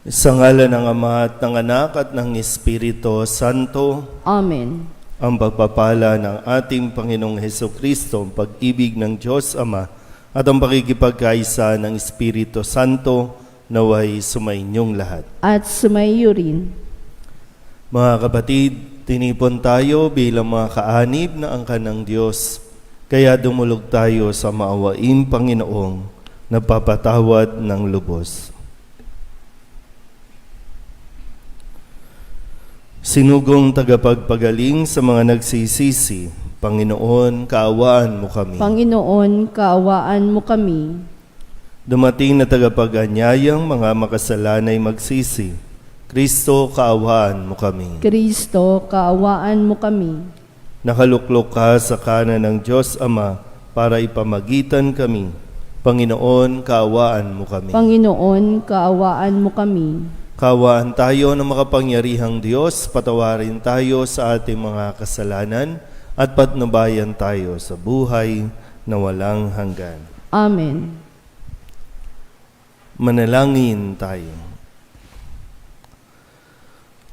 Sa ngalan ng Ama at ng Anak at ng Espiritu Santo. Amen. Ang pagpapala ng ating Panginoong Hesukristo, ang pag-ibig ng Diyos Ama at ang pakikipagkaisa ng Espiritu Santo naway sumainyong lahat. At sumaiyo rin. Mga kapatid, tinipon tayo bilang mga kaanib na angkan ng Diyos. Kaya dumulog tayo sa maawaing Panginoong napapatawad ng lubos. Sinugong tagapagpagaling sa mga nagsisisi, Panginoon, kaawaan mo kami. Panginoon, kaawaan mo kami. Dumating na tagapag-anyayang mga makasalanay magsisi, Kristo, kaawaan mo kami. Kristo, kaawaan mo kami. Nakaluklok ka sa kanan ng Diyos Ama para ipamagitan kami. Panginoon, kaawaan mo kami. Panginoon, kaawaan mo kami. Kaawaan tayo ng makapangyarihang Diyos, patawarin tayo sa ating mga kasalanan at patnubayan tayo sa buhay na walang hanggan. Amen. Manalangin tayo.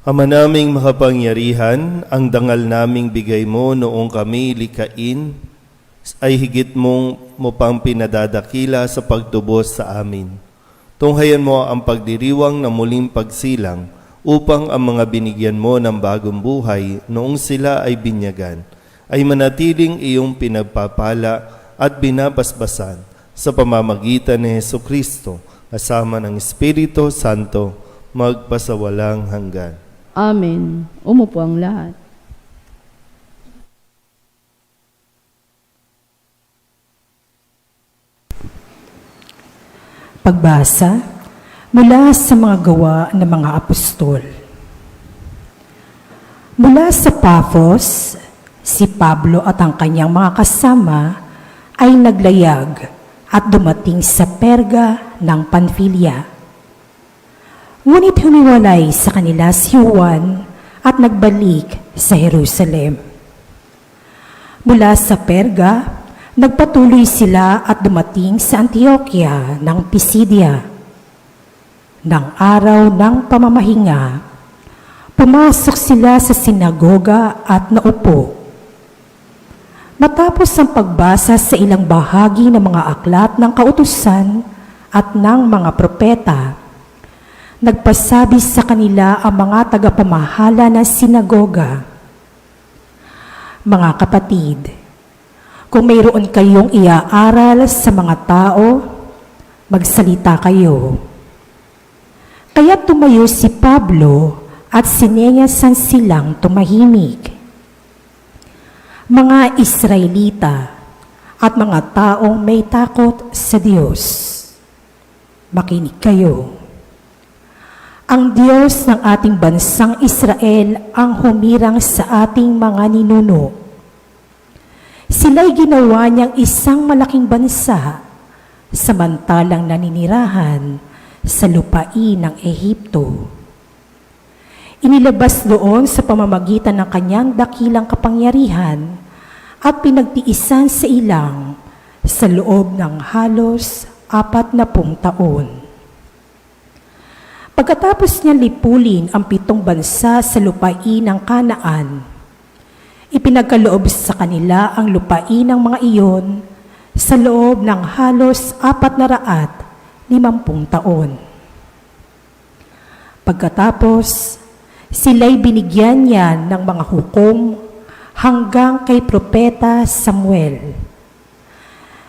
Ama naming makapangyarihan, ang dangal naming bigay mo noong kami likain ay higit mo pang pinadadakila sa pagtubos sa amin. Tunghayan mo ang pagdiriwang na muling pagsilang upang ang mga binigyan mo ng bagong buhay noong sila ay binyagan ay manatiling iyong pinagpapala at binabasbasan sa pamamagitan ni Hesukristo kasama ng Espiritu Santo magpasawalang hanggan. Amen. Umupo ang lahat. Pagbasa mula sa mga gawa ng mga apostol. Mula sa Paphos, si Pablo at ang kanyang mga kasama ay naglayag at dumating sa Perga ng Panfilia. Ngunit humiwalay sa kanila si Juan at nagbalik sa Jerusalem. Mula sa Perga, nagpatuloy sila at dumating sa Antioquia ng Pisidia. Nang araw ng pamamahinga, pumasok sila sa sinagoga at naupo. Matapos ang pagbasa sa ilang bahagi ng mga aklat ng kautusan at ng mga propeta, nagpasabi sa kanila ang mga tagapamahala ng sinagoga, "Mga kapatid, kung mayroon kayong iaaral sa mga tao, magsalita kayo." Kaya tumayo si Pablo at sineyasan silang tumahimik. "Mga Israelita at mga taong may takot sa Diyos, makinig kayo. Ang Diyos ng ating bansang Israel ang humirang sa ating mga ninuno. Sila'y ginawa niyang isang malaking bansa, samantalang naninirahan sa lupain ng Ehipto. Inilabas doon sa pamamagitan ng kanyang dakilang kapangyarihan at pinagtiisan sa ilang sa loob ng halos 40 taon. Pagkatapos niya lipulin ang 7 bansa sa lupain ng Kanaan, ipinagkaloob sa kanila ang lupain ng mga iyon sa loob ng halos 450 taon. Pagkatapos, sila'y binigyan niya ng mga hukom hanggang kay Propeta Samuel.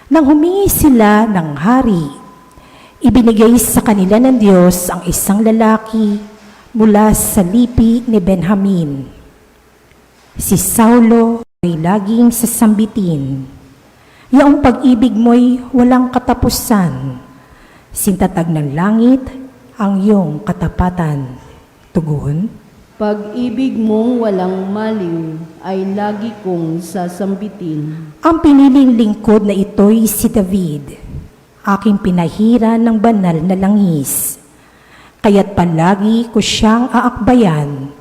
Nang humingi sila ng hari, ibinigay sa kanila ng Diyos ang isang lalaki mula sa lipi ni Benjamin. Si Saulo ay laging sasambitin, "Yaong pag-ibig mo'y walang katapusan, sintatag ng langit ang iyong katapatan." Tugon, Pag-ibig mong walang maliw ay lagi kong sasambitin. "Ang piniling lingkod na ito'y si David, aking pinahiran ng banal na langis. Kaya't palagi ko siyang aakbayan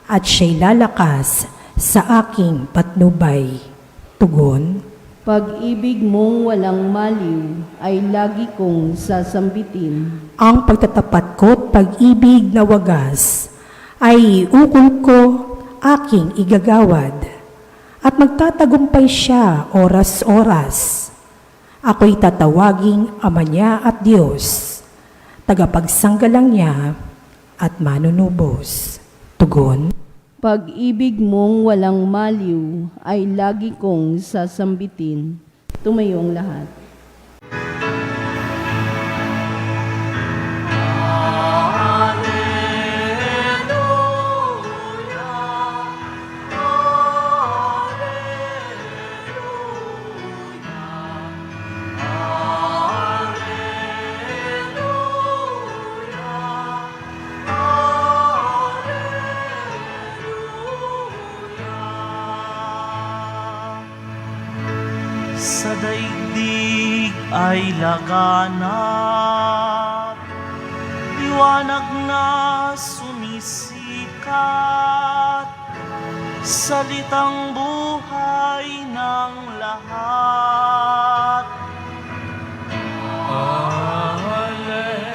at siya'y lalakas sa aking patnubay." Tugon, Pag-ibig mong walang maliw ay lagi kong sasambitin. Ang pagtatapat ko't pag-ibig na wagas ay ukol ko aking igagawad at magtatagumpay siya oras-oras. Ako'y tatawaging Ama niya at Diyos, tagapagsanggalang niya at manunubos. Tugon. Pag-ibig mong walang maliw ay lagi kong sasambitin. Tumayong lahat. Sa daigdig ay laganap, liwanag na sumisikat, salitang buhay ng lahat. Alleluia, Alleluia.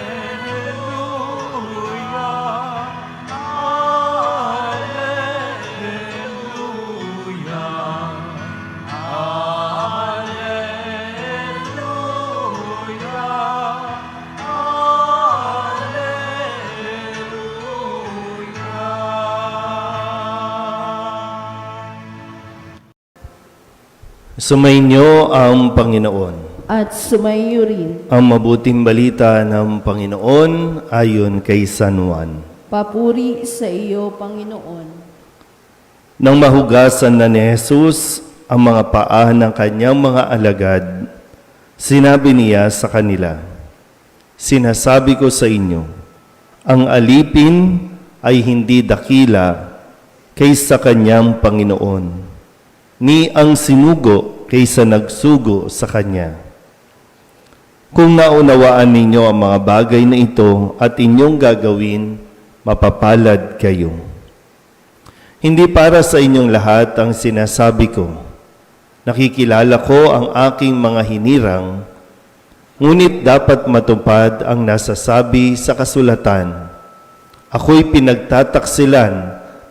Sumainyo ang Panginoon. At sumayo rin. Ang mabuting balita ng Panginoon ayon kay San Juan. Papuri sa iyo, Panginoon. Nang mahugasan na ni Jesus ang mga paa ng kanyang mga alagad, sinabi niya sa kanila, "Sinasabi ko sa inyo, ang alipin ay hindi dakila kaysa kanyang Panginoon, ni ang sinugo kaysa nagsugo sa kanya. Kung naunawaan ninyo ang mga bagay na ito at inyong gagawin, mapapalad kayo. Hindi para sa inyong lahat ang sinasabi ko. Nakikilala ko ang aking mga hinirang, ngunit dapat matupad ang nasasabi sa kasulatan. Ako'y pinagtataksilan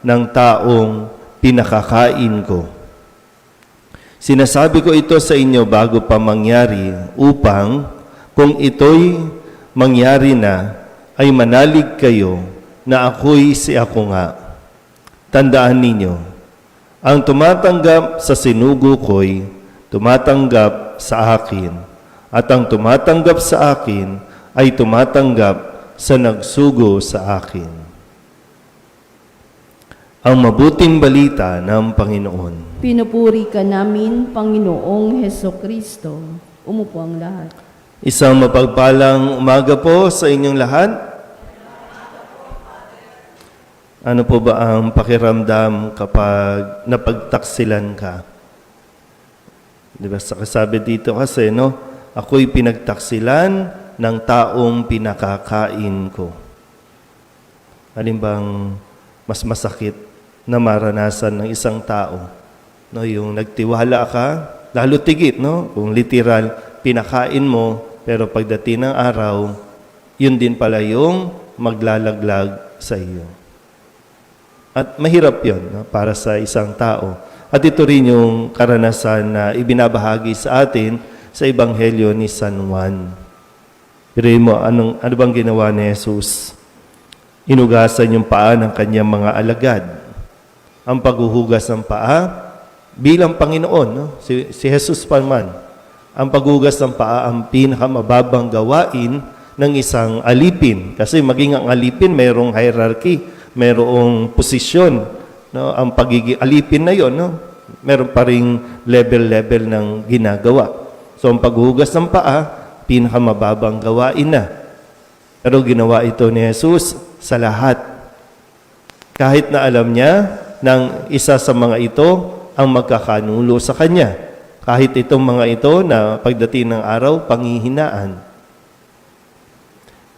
ng taong pinakakain ko. Sinasabi ko ito sa inyo bago pa mangyari upang kung ito'y mangyari na ay manalig kayo na ako'y si ako nga. Tandaan ninyo, ang tumatanggap sa sinugo ko'y tumatanggap sa akin, at ang tumatanggap sa akin ay tumatanggap sa nagsugo sa akin." Ang mabuting balita ng Panginoon. Pinupuri ka namin, Panginoong Hesukristo. Umupo ang lahat. Isang mapagpalang umaga po sa inyong lahat. Ano po ba ang pakiramdam kapag napagtaksilan ka? Di ba sabi dito kasi, no? Ako'y pinagtaksilan ng taong pinakakain ko. Alin bang mas masakit na maranasan ng isang tao? No, yung nagtiwala ka, lalo tigit, no? Kung literal, pinakain mo, pero pagdating ng araw, yun din pala yung maglalaglag sa iyo. At mahirap yun, no? Para sa isang tao. At ito rin yung karanasan na ibinabahagi sa atin sa Ebanghelyo ni San Juan. Pero mo, ano bang ginawa ni Jesus? Inugasan yung paa ng kanyang mga alagad. Ang paghuhugas ng paa bilang Panginoon, no? Si Jesus pa man, ang paghugas ng paa ang pinakamababang gawain ng isang alipin. Kasi maging ang alipin, mayroong hierarchy, mayroong posisyon. No? Ang pagiging alipin na yon, no? Meron pa ring level-level ng ginagawa. So ang paghuhugas ng paa, pinakamababang gawain na. Pero ginawa ito ni Jesus sa lahat. Kahit na alam niya ng isa sa mga ito ang magkakanulo sa kanya. Kahit itong mga ito na pagdating ng araw, panghihinaan.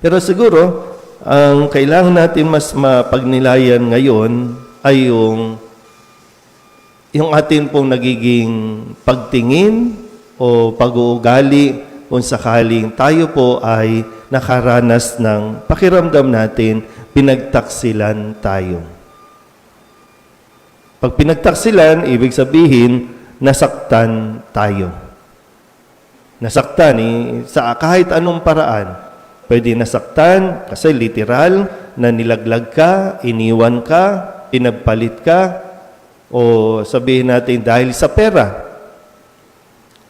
Pero siguro, ang kailangan natin mas mapagnilayan ngayon ay yung atin pong nagiging pagtingin o pag-uugali kung sakaling tayo po ay nakaranas ng pakiramdam natin, pinagtaksilan tayo. Pag pinagtaksilan, ibig sabihin, nasaktan tayo. Nasaktan sa kahit anong paraan. Pwede nasaktan kasi literal na nilaglag ka, iniwan ka, pinagpalit ka, o sabihin natin dahil sa pera.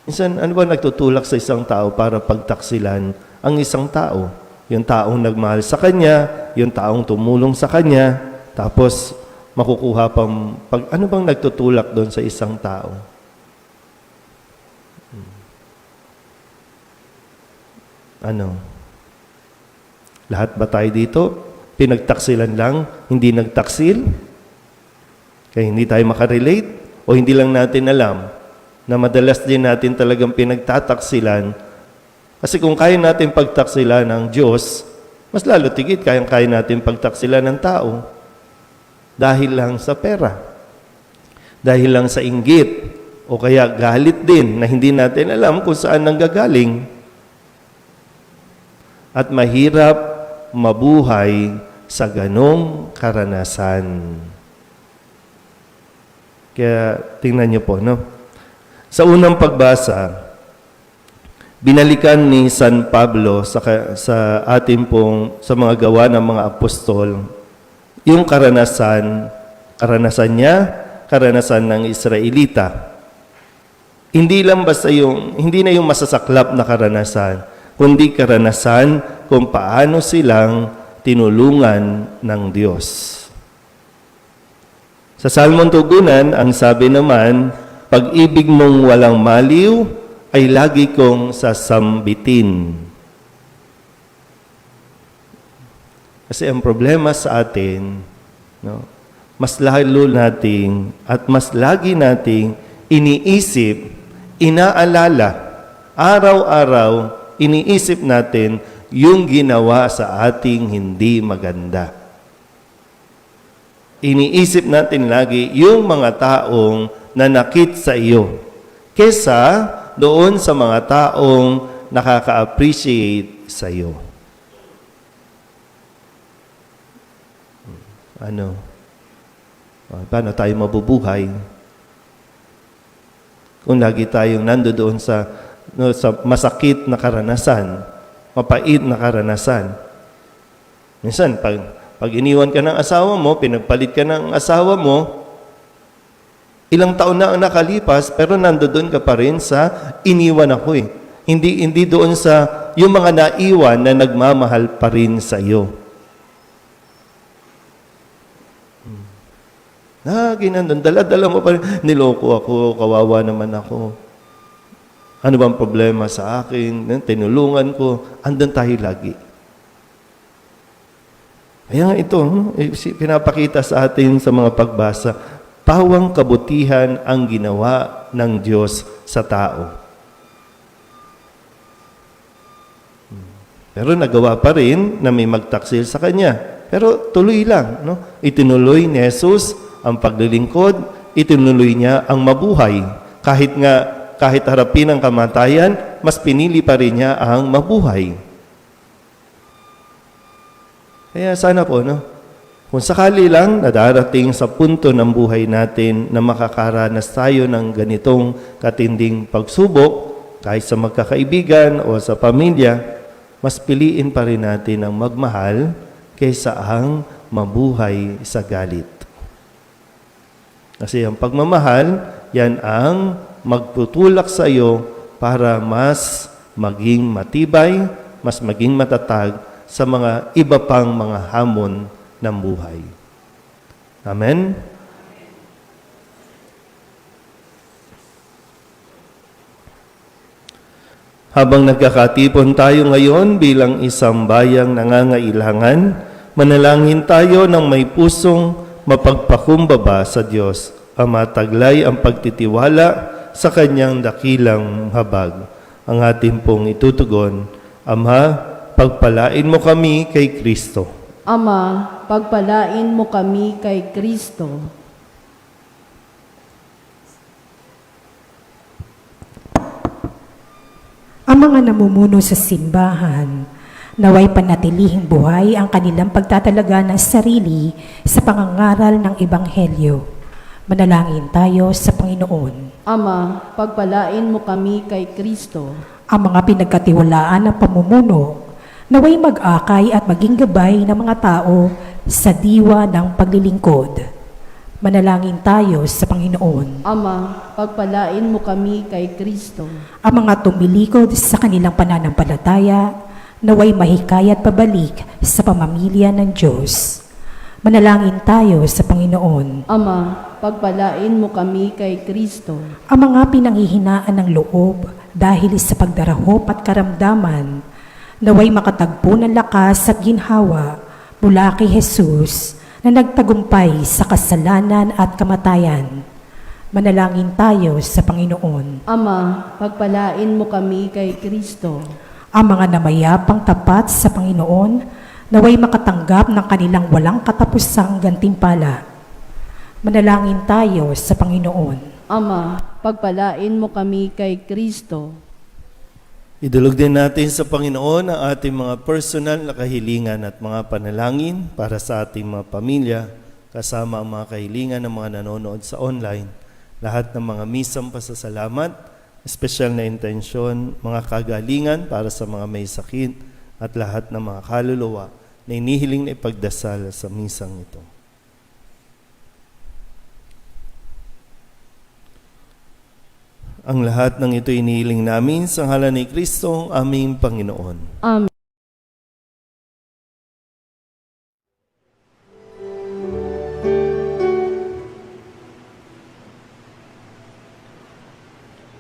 Minsan, ano ba nagtutulak sa isang tao para pagtaksilan ang isang tao? Yung taong nagmahal sa kanya, yung taong tumulong sa kanya, tapos makukuha pang, ano bang nagtutulak doon sa isang tao? Ano? Lahat ba tayo dito? Pinagtaksilan lang, hindi nagtaksil? Kaya hindi tayo makarelate? O hindi lang natin alam na madalas din natin talagang pinagtataksilan? Kasi kung kaya natin pagtaksilan ng Diyos, mas lalo tigit kaya natin pagtaksilan ng tao. Dahil lang sa pera. Dahil lang sa inggit. O kaya galit din na hindi natin alam kung saan nanggagaling. At mahirap mabuhay sa ganong karanasan. Kaya tingnan niyo po, no? Sa unang pagbasa, binalikan ni San Pablo sa ating pong sa mga gawa ng mga apostol yung karanasan niya, karanasan ng Israelita. Hindi na yung masasaklap na karanasan, kundi karanasan kung paano silang tinulungan ng Diyos. Sa Salmon Tugunan, ang sabi naman, pag-ibig mong walang maliw ay lagi kong sasambitin. Kasi ang problema sa atin, no, mas lalo nating at mas lagi nating iniisip, inaalala, araw-araw, iniisip natin yung ginawa sa ating hindi maganda. Iniisip natin lagi yung mga taong nanakit sa iyo kesa doon sa mga taong nakaka-appreciate sa iyo. Ano? Paano tayo mabubuhay? Kung lagi tayong nandoon sa masakit na karanasan, mapait na karanasan. Minsan, pag iniwan ka ng asawa mo, pinagpalit ka ng asawa mo, ilang taon na ang nakalipas, pero nandoon ka pa rin sa iniwan ako eh. Hindi doon sa yung mga naiwan na nagmamahal pa rin sa iyo. Ginandun, dala-dala mo pa rin. Niloko ako, kawawa naman ako. Ano bang problema sa akin? Tinulungan ko. Andun tayo lagi. Kaya ito, pinapakita sa atin sa mga pagbasa, pawang kabutihan ang ginawa ng Diyos sa tao. Pero nagawa pa rin na may magtaksil sa Kanya. Pero tuloy lang. No? Itinuloy ni Jesus ang paglilingkod, itinuloy niya ang mabuhay. Kahit harapin ang kamatayan, mas pinili pa rin niya ang mabuhay. Kaya sana po, no? Kung sakali lang na darating sa punto ng buhay natin na makakaranas tayo ng ganitong katinding pagsubok, kahit sa magkakaibigan o sa pamilya, mas piliin pa rin natin ang magmahal kaysa ang mabuhay sa galit. Kasi ang pagmamahal, yan ang magtutulak sa iyo para mas maging matibay, mas maging matatag sa mga iba pang mga hamon ng buhay. Amen? Habang nagkakatipon tayo ngayon bilang isang bayang nangangailangan, manalangin tayo ng may pusong mapagpakumbaba sa Diyos, ang mataglay ang pagtitiwala sa Kanyang dakilang habag. Ang ating pong itutugon, Ama, pagpalain mo kami kay Kristo. Ama, pagpalain mo kami kay Kristo. mga namumuno sa simbahan, naway panatilihing buhay ang kanilang pagtatalaga ng sarili sa pangangaral ng Ebanghelyo. Manalangin tayo sa Panginoon. Ama, pagpalain mo kami kay Kristo. Ang mga pinagkatiwalaan ng pamumuno, naway mag-akay at maging gabay ng mga tao sa diwa ng paglilingkod. Manalangin tayo sa Panginoon. Ama, pagpalain mo kami kay Kristo. Ang mga tumilikod sa kanilang pananampalataya, naway mahikayat pabalik sa pamamilya ng Diyos. Manalangin tayo sa Panginoon. Ama, pagpalain mo kami kay Kristo. Ang mga pinanghihinaan ng loob dahil sa pagdarahop at karamdaman, naway makatagpo ng lakas at ginhawa mula kay Jesus na nagtagumpay sa kasalanan at kamatayan. Manalangin tayo sa Panginoon. Ama, pagpalain mo kami kay Kristo. Ang mga namayapang tapat sa Panginoon, naway makatanggap ng kanilang walang katapusang gantimpala. Manalangin tayo sa Panginoon. Ama, pagpalain mo kami kay Kristo. Idulog din natin sa Panginoon ang ating mga personal na kahilingan at mga panalangin para sa ating mga pamilya, kasama ang mga kahilingan ng mga nanonood sa online, lahat ng mga misang pasasalamat, espesyal na intensyon, mga kagalingan para sa mga may sakit, at lahat ng mga kaluluwa na inihiling na ipagdasal sa misang ito. Ang lahat ng ito inihiling namin sa ngalan ni Kristo, ang aming Panginoon. Amen.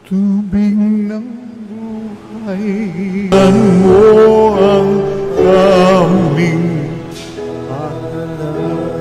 Tubig ng buhay, ang mo ang aming alay.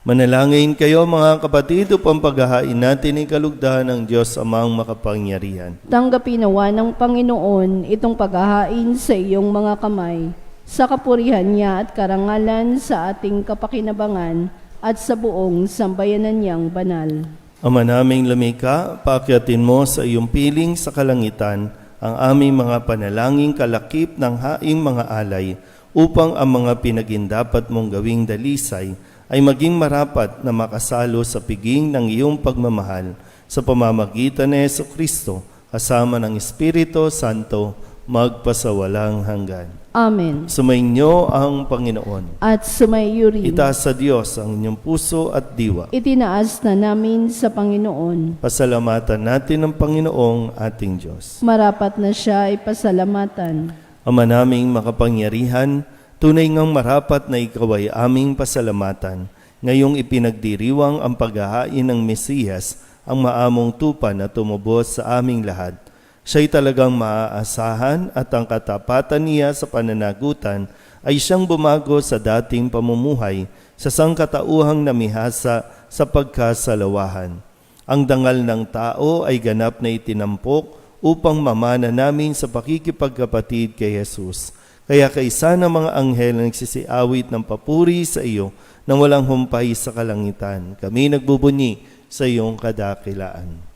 Manalangin kayo mga kapatid upang paghahain natin ang kalugdahan ng Diyos Amang makapangyarihan. Tanggapin nawa ng Panginoon itong paghahain sa iyong mga kamay, sa kapurihan niya at karangalan sa ating kapakinabangan at sa buong sambayanan niyang banal. Ama naming lumikha, paakyatin mo sa iyong piling sa kalangitan ang aming mga panalangin kalakip ng haing mga alay upang ang mga pinagindapat mong gawing dalisay ay maging marapat na makasalo sa piging ng iyong pagmamahal sa pamamagitan ni Jesucristo kasama ng Espiritu Santo magpasawalang hanggan. Amen. Sumainyo ang Panginoon. At sumaiyo rin. Itaas sa Diyos ang inyong puso at diwa. Itinaas na namin sa Panginoon. Pasalamatan natin ang Panginoong ating Diyos. Marapat na siya ay pasalamatan. Ama naming makapangyarihan, tunay ngang marapat na ikaw ay aming pasalamatan. Ngayong ipinagdiriwang ang paghahain ng Mesiyas, ang maamong tupa na tumubos sa aming lahat. Siya'y talagang maaasahan at ang katapatan niya sa pananagutan ay siyang bumago sa dating pamumuhay sa sangkatauhang namihasa sa pagkasalawahan. Ang dangal ng tao ay ganap na itinampok upang mamana namin sa pakikipagkapatid kay Jesus. Kaya kaisa ng mga anghel na nagsisiawit ng papuri sa iyo nang walang humpay sa kalangitan, kami nagbubunyi sa iyong kadakilaan.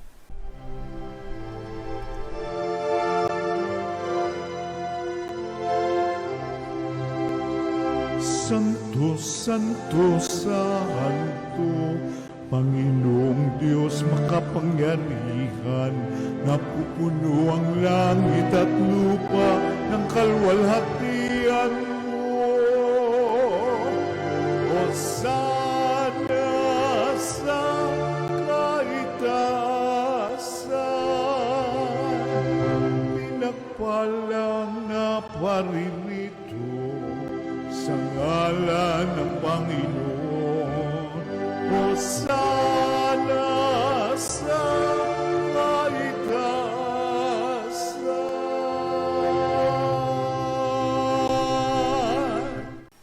Santo, Santo, Santo, Panginoong Diyos makapangyarihan, napupuno ang langit at lupa ng kalwalhatian mo. Hosana sa kaitaasan, pinagpalang na paririto sa ngalan ng Panginoon. Hosana sa kaitaasan.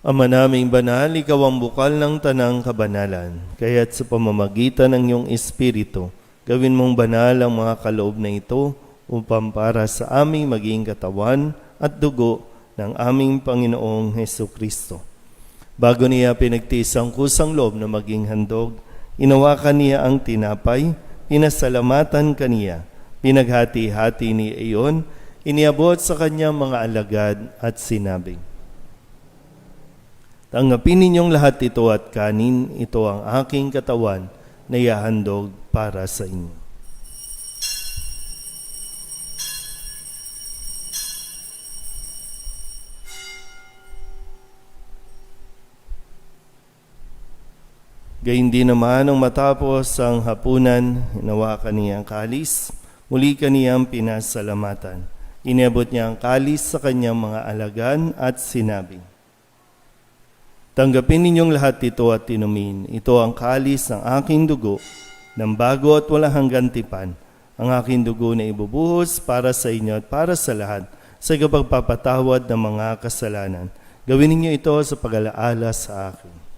Ama naming banal, ikaw ang bukal ng tanang kabanalan. Kaya't sa pamamagitan ng iyong Espiritu, gawin mong banal ang mga kaloob na ito upang para sa aming maging katawan at dugo ng aming Panginoong Hesukristo. Bago niya pinagtiis ang kusang loob na maging handog, inawakan niya ang tinapay, pinasalamatan kaniya, Pinaghati-hati ni iyon, iniabot sa kanyang mga alagad at sinabi, "Tanggapin ninyong lahat ito at kanin, ito ang aking katawan na ihahandog para sa inyo." Gayun din naman nang matapos ang hapunan, hinawakan niya ang kalis, muli kaniyang pinasalamatan. Iniabot niya ang kalis sa kanyang mga alagan at sinabi, "Tanggapin ninyong lahat ito at inumin. Ito ang kalis ng aking dugo, ng bago at walang hanggang tipan. Ang aking dugo na ibubuhos para sa inyo at para sa lahat sa pagpapatawad ng mga kasalanan. Gawin ninyo ito sa pag-alaala sa akin."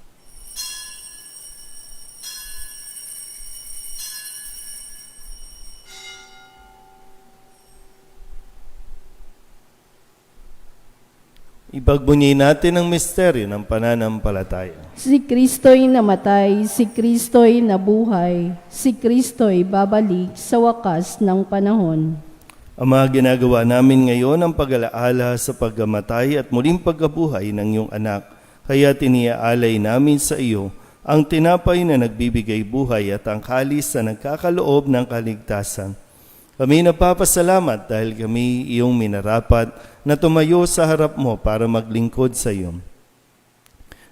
Ipagbunyi natin ang misteryo ng pananampalataya. Si Kristo'y namatay, si Kristo'y nabuhay, si Kristo'y babalik sa wakas ng panahon. Ang mga ginagawa namin ngayon ang pag-alaala sa pagkamatay at muling pagkabuhay ng iyong anak, kaya tiniaalay namin sa iyo ang tinapay na nagbibigay buhay at ang kalis na nagkakaloob ng kaligtasan. Kami napapasalamat dahil kami iyong minarapat na tumayo sa harap mo para maglingkod sa iyo.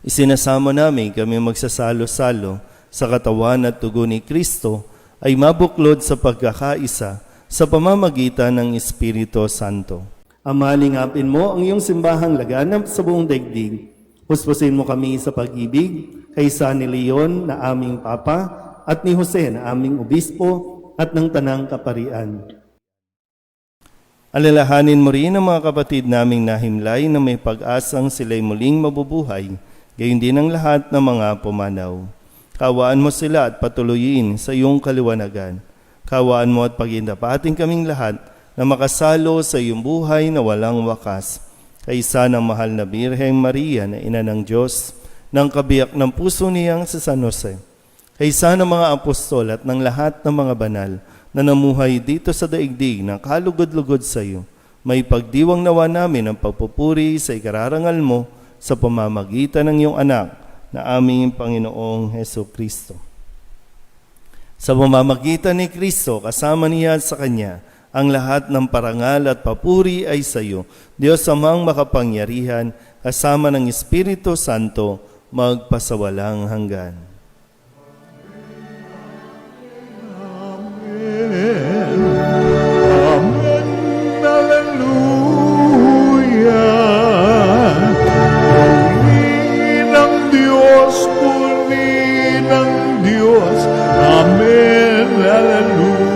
Isinasamo namin kami magsasalo-salo sa katawan at dugo ni Kristo ay mabuklod sa pagkakaisa sa pamamagitan ng Espiritu Santo. Ama, lingapin mo ang iyong simbahang laganap sa buong daigdig. Puspusin mo kami sa pag-ibig kay San Leon na aming Papa at ni Jose na aming Obispo at ng Tanang Kaparian. Alalahanin mo rin ang mga kapatid naming nahimlay na may pag-asang sila'y muling mabubuhay, gayon din ang lahat ng mga pumanaw. Kawaan mo sila at patuloyin sa iyong kaliwanagan. Kawaan mo at pagindapating kaming lahat na makasalo sa iyong buhay na walang wakas. Kaysa ng mahal na Birheng Maria na Ina ng Diyos, ng kabiyak ng puso niyang si San Jose, kaysa ng mga apostol at ng lahat ng mga banal na namuhay dito sa daigdig ng kalugod-lugod sa iyo, may pagdiwang nawa namin ang pagpupuri sa ikararangal mo sa pamamagitan ng iyong anak na aming Panginoong Heso Kristo. Sa pamamagitan ni Kristo, kasama niya sa Kanya, ang lahat ng parangal at papuri ay sa iyo, Diyos Amang makapangyarihan, kasama ng Espiritu Santo, magpasawalang hanggan. Amen, Hallelujah. Puri ng Diyos, Amen, Hallelujah.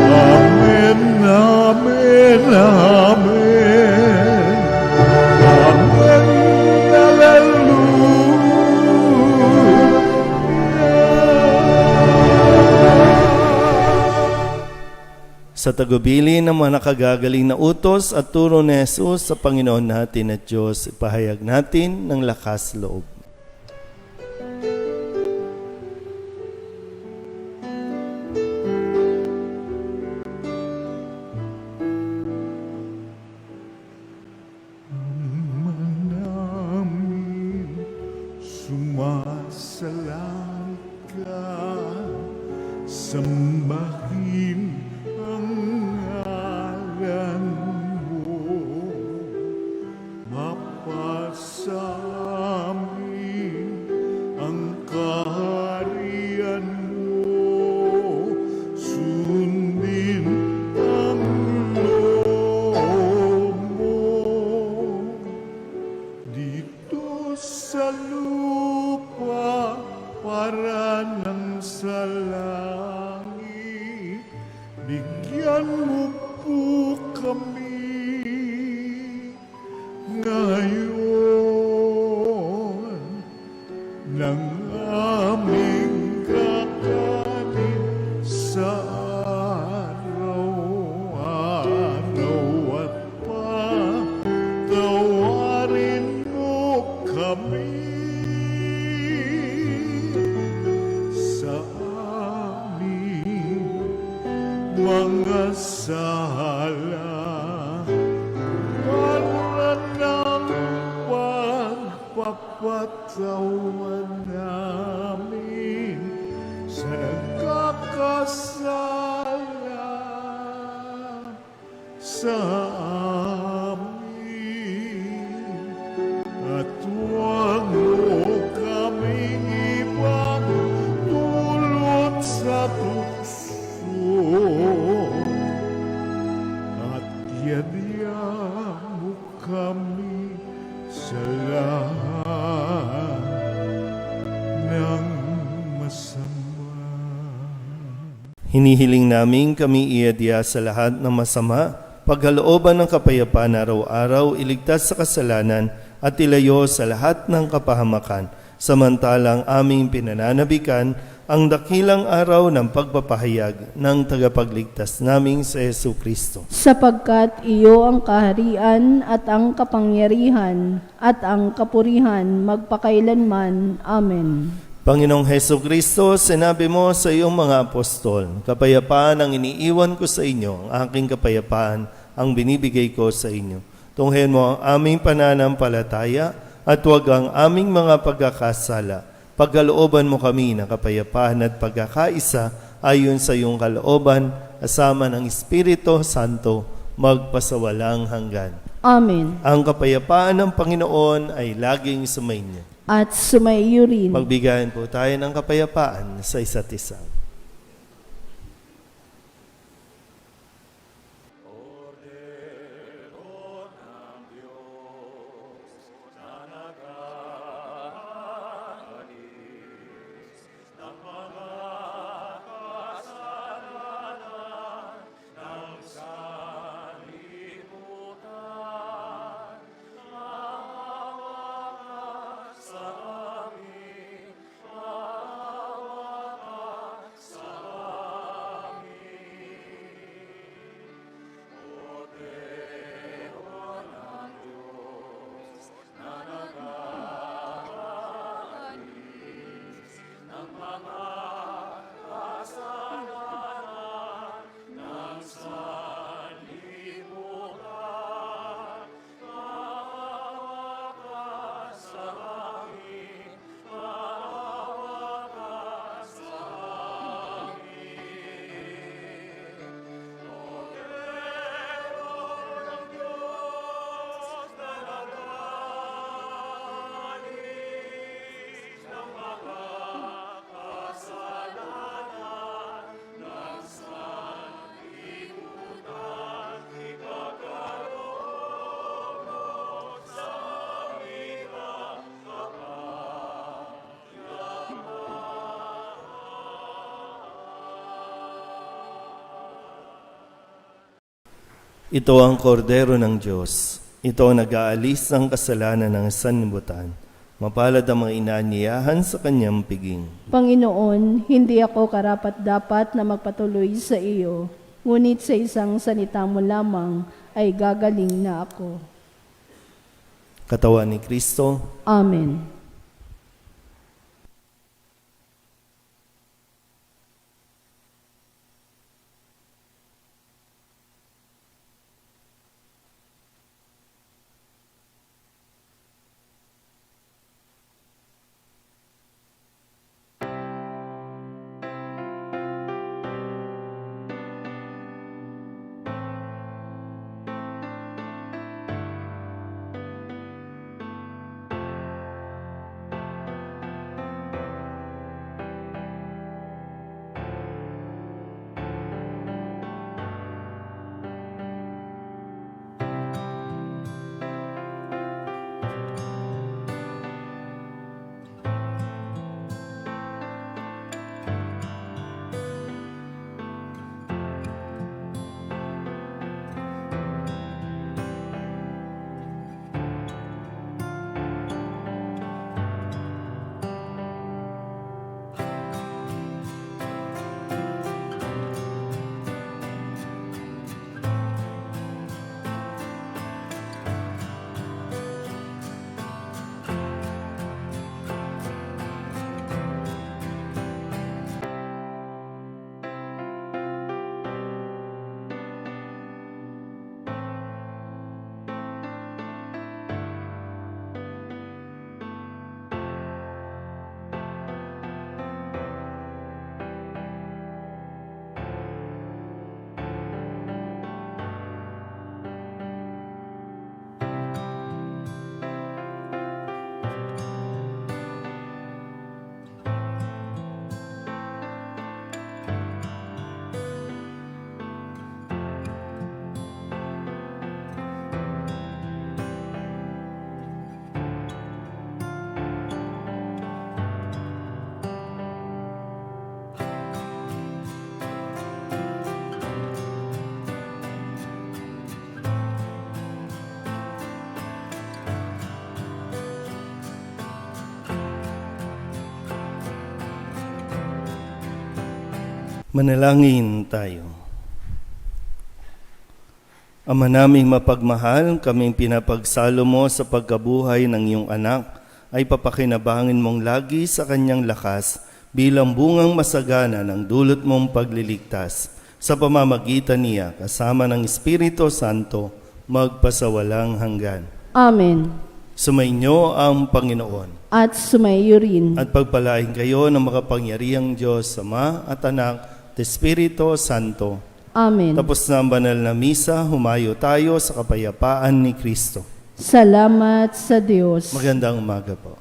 Amen, Amen, Amen. Amen, Sa tagubili ng mga nakagagaling na utos at turo ni Jesus sa Panginoon natin at Diyos, ipahayag natin ng lakas loob. namin sumasalang ka, sambahin ang ngalan mo, mapasamin ang kaharian mo, sundin ang loob mo dito sa lupa para nang sa langit. Bigyan mo po kami ngayon ng aming kakanin sa araw-araw at patawarin mo kami sa aming katawan namin sa nagkakasala sa amin. At huwag mo kaming ibang dulot sa tukso. At yadya mo kami sa lahat ng masama. Hinihiling namin kami iadya sa lahat ng masama, pagkalooban ng kapayapaan araw-araw, iligtas sa kasalanan at ilayo sa lahat ng kapahamakan, samantalang aming pinananabikan ang dakilang araw ng pagpapahayag ng tagapagligtas naming sa Hesu Kristo. Sapagkat iyo ang kaharian at ang kapangyarihan at ang kapurihan magpakailanman. Amen. Panginoong Hesu Kristo, sinabi mo sa iyong mga apostol, kapayapaan ang iniiwan ko sa inyo, ang aking kapayapaan ang binibigay ko sa inyo. Tunghayan mo ang aming pananampalataya at huwag ang aming mga pagkakasala. Pagkalooban mo kami ng kapayapaan at pagkakaisa ayon sa iyong kalooban, kasama ng Espiritu Santo, magpasawalang hanggan. Amen. Ang kapayapaan ng Panginoon ay laging sumainyo. At sumaiyo rin. Magbigayan po tayo ng kapayapaan sa isa't isa. Ito ang kordero ng Diyos. Ito ang nag-aalis ng kasalanan ng sanlibutan. Mapalad ang mga inaanyayahan sa kanyang piging. Panginoon, hindi ako karapat-dapat na magpatuloy sa iyo, ngunit sa isang salita mo lamang ay gagaling na ako. Katawan ni Kristo. Amen. Manalangin tayo. Ama naming mapagmahal, kaming pinapagsalo mo sa pagkabuhay ng iyong anak, ay papakinabangin mong lagi sa kanyang lakas bilang bungang masagana ng dulot mong pagliligtas. Sa pamamagitan niya, kasama ng Espiritu Santo, magpasawalang hanggan. Amen. Sumainyo ang Panginoon. At sumayo rin. At pagpalain kayo ng makapangyarihang Diyos, Ama at Anak, at Espiritu Santo. Amen. Tapos na ang banal na misa, humayo tayo sa kapayapaan ni Kristo. Salamat sa Diyos. Magandang umaga po.